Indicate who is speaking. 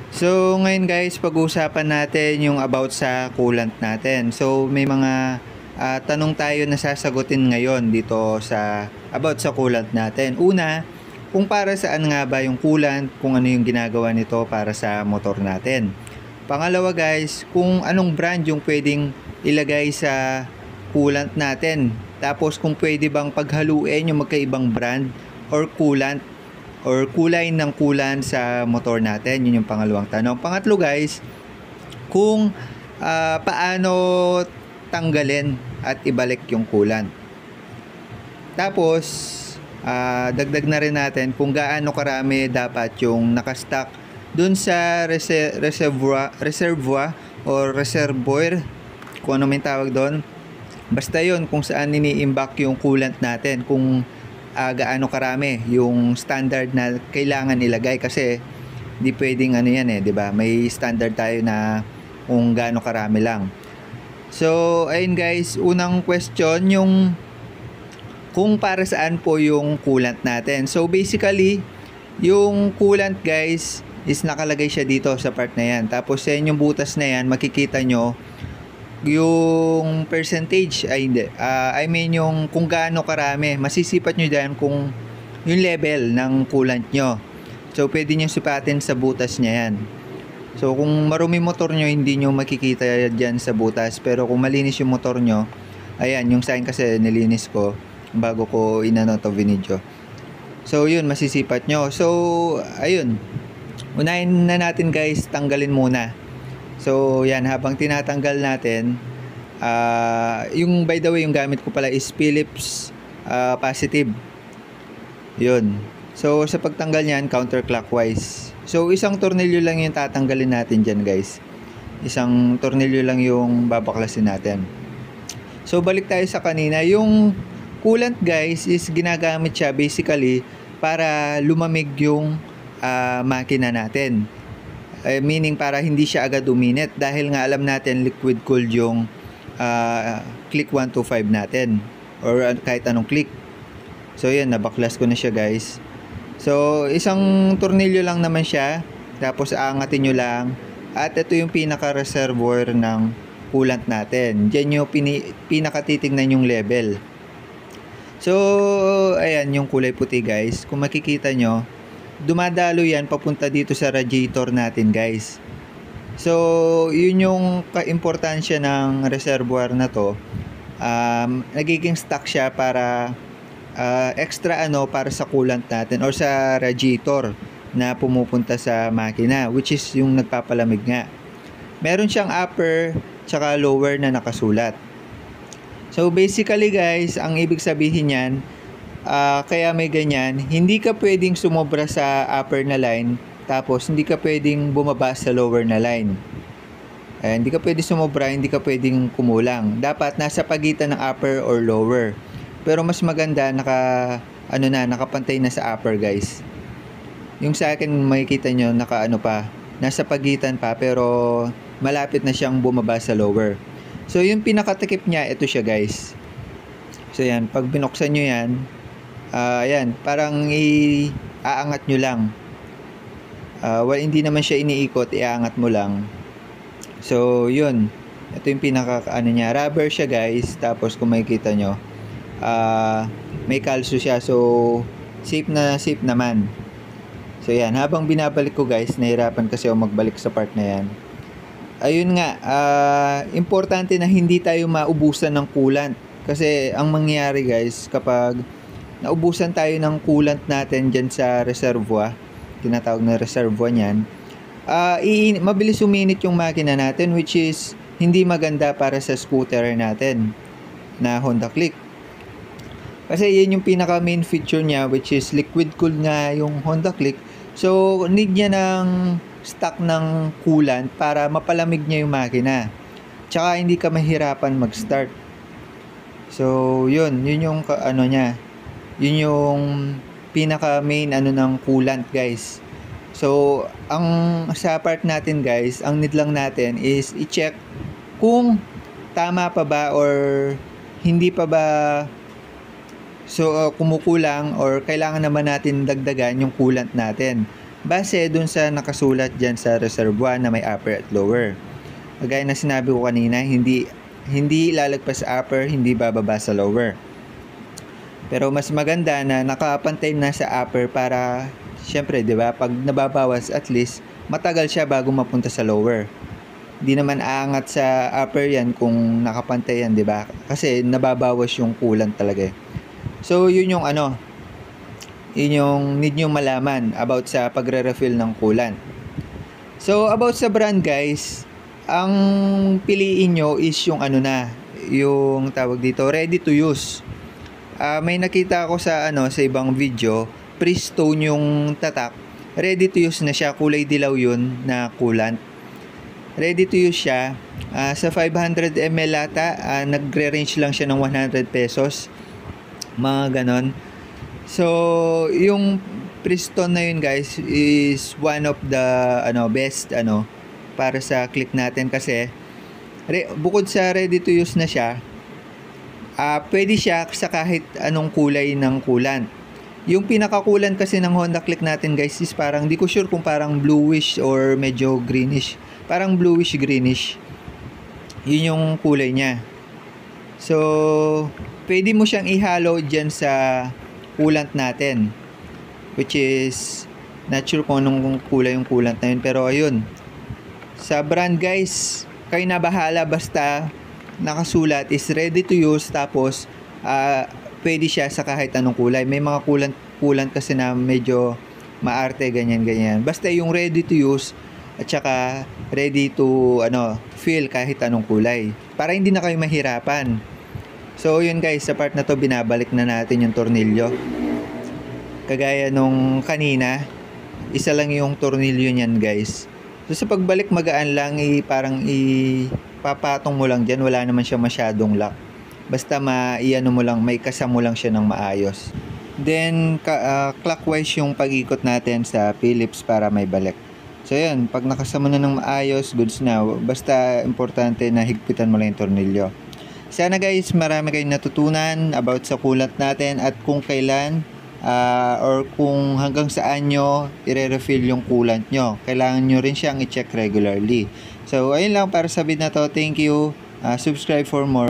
Speaker 1: So, ngayon guys, pag-uusapan natin yung about sa coolant natin. So, may mga tanong tayo na sasagutin ngayon dito sa about sa coolant natin. Una, kung para saan nga ba yung coolant, kung ano yung ginagawa nito para sa motor natin. Pangalawa guys, kung anong brand yung pwedeng ilagay sa coolant natin. Tapos kung pwede bang paghaluin yung magkaibang brand or coolant or kulay ng coolant sa motor natin. Yun yung pangalawang tanong. Pangatlo guys, kung paano tanggalin at ibalik yung coolant. Tapos, dagdag na rin natin kung gaano karami dapat yung nakastock dun sa reservoir or reservoir, kung ano may tawag doon. Basta yun, kung saan ini-imbak yung coolant natin, kung gaano karami yung standard na kailangan ilagay, kasi di pwedeng ano yan di ba? May standard tayo na kung gaano karami lang. So, ayun guys, unang question yung kung para saan po yung coolant natin. So, basically, yung coolant guys is nakalagay siya dito sa part na yan. Tapos sa yung butas na yan, makikita nyo yung percentage, I mean yung kung gaano karami, masisipat nyo dyan kung yung level ng coolant nyo. So pwede nyo sipatin sa butas nya yan. So kung marumi motor nyo, hindi nyo makikita dyan sa butas. Pero kung malinis yung motor nyo, ayan, yung sign kasi nilinis ko bago ko inano to video. So yun, masisipat nyo. So ayun, unahin na natin guys, tanggalin muna. So yan, habang tinatanggal natin, yung by the way, yung gamit ko pala is Phillips positive. Yun. So sa pagtanggal niyan, counterclockwise. So isang tornilyo lang yung tatanggalin natin dyan guys. Isang tornilyo lang yung babaklasin natin. So balik tayo sa kanina. Yung coolant guys is ginagamit siya basically para lumamig yung makina natin. Meaning para hindi siya agad uminit, dahil nga alam natin liquid cooled yung click 125 natin or kahit anong click. So yan, nabaklas ko na siya guys. So isang tornilyo lang naman siya, tapos aangatin nyo lang, at ito yung pinaka reservoir ng coolant natin. Diyan yung pinaka titignan yung level. So ayan yung kulay puti guys, kung makikita nyo, dumadalo yan papunta dito sa radiator natin guys. So yun yung kaimportansya ng reservoir na to. Nagiging stock siya para extra para sa coolant natin or sa radiator na pumupunta sa makina, which is yung nagpapalamig nga. Meron siyang upper tsaka lower na nakasulat. So basically guys, ang ibig sabihin niyan, kaya may ganyan, hindi ka pwedeng sumobra sa upper na line, tapos hindi ka pwedeng bumaba sa lower na line. Hindi ka pwedeng sumobra, hindi ka pwedeng kumulang. Dapat nasa pagitan ng upper or lower. Pero mas maganda nakapantay na sa upper guys. Yung sa akin makikita nyo nasa pagitan pa, pero malapit na siyang bumaba sa lower. So yung pinakatakip niya, ito siya guys. So yan, pag binuksan nyo yan, ayan, parang iaangat nyo lang. Hindi naman siya iniikot, iaangat mo lang. So yun, ito yung pinaka niya, rubber siya guys. Tapos kung makikita nyo, may kalso siya, so safe naman. So yan, habang binabalik ko guys, nahirapan kasi ako magbalik sa part na yan. Ayun nga, importante na hindi tayo maubusan ng coolant. Kasi ang mangyayari guys, kapag naubusan tayo ng coolant natin dyan sa reservoir, tinatawag na reservoir niyan, mabilis uminit yung makina natin, which is hindi maganda para sa scooter natin na Honda Click. Kasi yan yung pinaka main feature niya, which is liquid cooled nga yung Honda Click. So need niya ng stock ng coolant para mapalamig niya yung makina, tsaka hindi ka mahirapan mag-start. So yun yung niya, yun yung pinaka main ng coolant guys. So ang sa part natin guys, ang need lang natin is i-check kung tama pa ba or hindi pa ba. So kumukulang or kailangan naman natin dagdagan yung coolant natin. base dun sa nakasulat dyan sa reservoir na may upper at lower. Kagaya na sinabi ko kanina, hindi lalagpas sa upper, hindi bababa sa lower. Pero mas maganda na nakapantay na sa upper para, syempre, di ba, pag nababawas at least, matagal siya bago mapunta sa lower. Di naman aangat sa upper yan kung nakapantay yan, di ba? Kasi nababawas yung coolant talaga. So, yun yung yun yung need nyo malaman about sa pagre-refill ng coolant. So, about sa brand guys, ang piliin nyo is yung yung tawag dito, ready to use. May nakita ako sa sa ibang video, Pristone yung tatak. Ready to use na siya, kulay dilaw yun na coolant. Ready to use siya. Sa 500 ml ata, nagre-range lang siya ng 100 pesos. Mga ganon. So, yung Pristone na yun guys is one of the best para sa click natin kasi bukod sa ready to use na siya, pwede siya sa kahit anong kulay ng coolant. Yung pinaka-coolant kasi ng Honda Click natin guys is parang, di ko sure kung parang bluish or medyo greenish. Parang bluish greenish. Yun yung kulay niya. So, pwede mo siyang ihalo dyan sa coolant natin. Which is, not sure kung anong kulay yung coolant na yun. Pero ayun. Sa brand guys, kayo na bahala basta nakasulat is ready to use, tapos pwede siya sa kahit anong kulay. May mga coolant kasi na medyo maarte, ganyan. Basta yung ready to use at saka ready to fill kahit anong kulay. Para hindi na kayo mahirapan. So yun guys, sa part na to binabalik na natin yung tornilyo. Kagaya nung kanina, isa lang yung tornilyo niyan guys. So sa pagbalik magaan lang, parang papatong mo lang dyan, wala naman siya masyadong lock. Basta mo lang, may kasamo lang siya ng maayos. Then clockwise yung pag-ikot natin sa Phillips para may balik. So yun, pag nakasama na ng maayos, goods na. Basta importante na higpitan mo lang yung tornilyo. Sana guys, marami kayong natutunan about sa coolant natin at kung kailan or kung hanggang saan nyo i-refill yung coolant nyo. Kailangan nyo rin siyang i-check regularly. So ayun lang para sa video na to. Thank you. Subscribe for more.